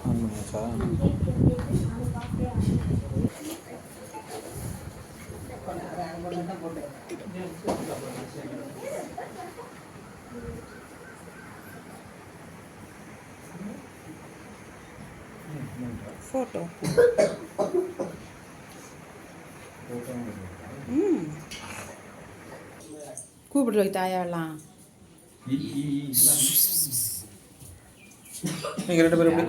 On பண்ணியாச்சா? Photo கூப்பிட்டு போய் தாயாலாம். நீங்கள் 2 பேரும் எப்படி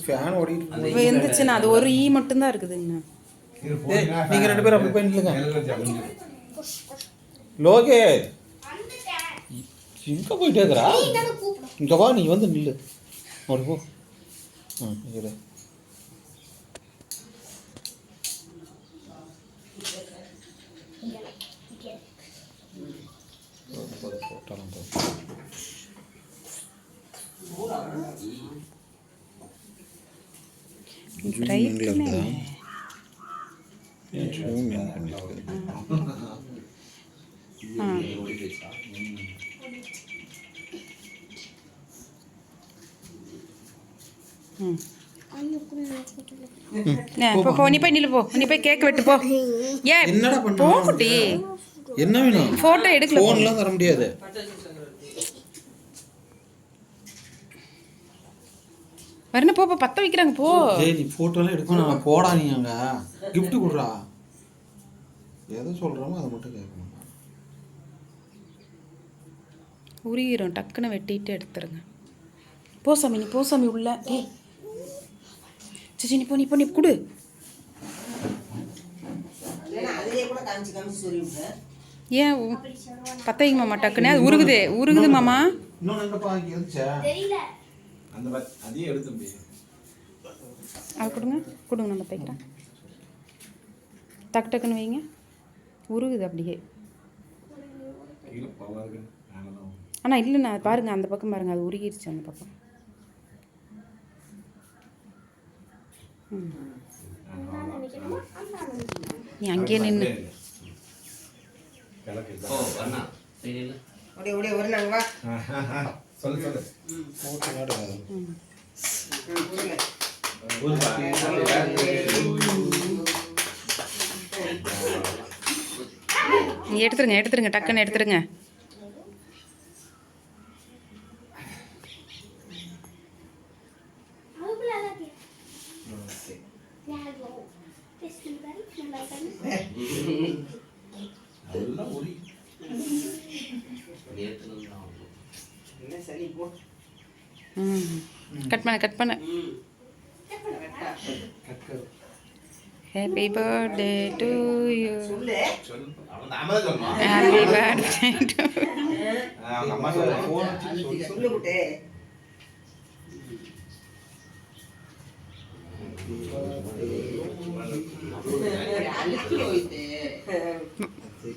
ஃபேன் ஓடிட்டு எந்திரிச்சுண்ணா அது ஒரு மட்டும்தான் இருக்குதுங்கண்ணா. நீங்கள் 2 பேரும் அப்படி போய் நில்லுங்க. லோகே எங்கே போயிட்டே இருக்கிறா? இங்கே வா, நீ வந்து நில்லு. ஒரு போ. இரு. போட்டாலும் நீ போய் நில்லு போ. நீ போய் கேக் வெட்டு போ. ஏன் என்னடா பண்ண? போ குட்டி. என்ன வேணும்? ஃபோட்டோ எடுக்கல. ஃபோன்லாம் தர முடியாது. வரணும் போ. பத்த வைக்கிறாங்க போ. ஏய் நீ ஃபோட்டோலாம் எடுக்கணும். நான் போடா, நீ அங்கே கிஃப்ட் கொடுறா. எதை சொல்கிறோமோ அதை மட்டும் கேட்கணும். உரிகிறோம், டக்குன்னு வெட்டிட்டு எடுத்துருங்க. போ சாமி, நீ போ சாமி உள்ள. ஏய் சச்சி நீ போ, நீ போ, நீ கொடு. ஏன் பத்த வைங்க மாமா டக்குன்னு. அது உருகுது மாமா. அது கொடுங்க நான் பத்த வைக்கிறேன். டக்குன்னு வைங்க. உருகுது அப்படியே. ஆனால் இல்லைண்ணா பாருங்கள், அந்த பக்கம் பாருங்கள், அது உருகிருச்சு அந்த பக்கம். நீ அங்கேயே நின்று எடுத்துருங்க டக்குன்னு எடுத்துருங்க. கட் பண்ண. Happy birthday to you. Happy birthday to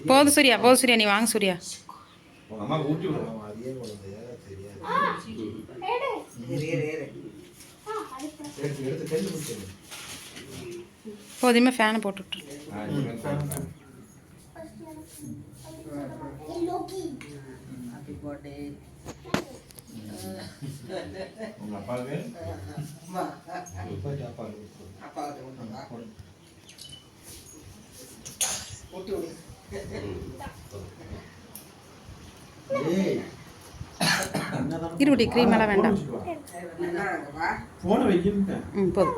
போது சூர்யா, நீ வாங்க சூர்யா. போதுமே ஃபேனை போட்டு விட்டுரு. இருபடி க்ரீம் எல்லாம் வேண்டாம். போதும்.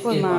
போதுமா?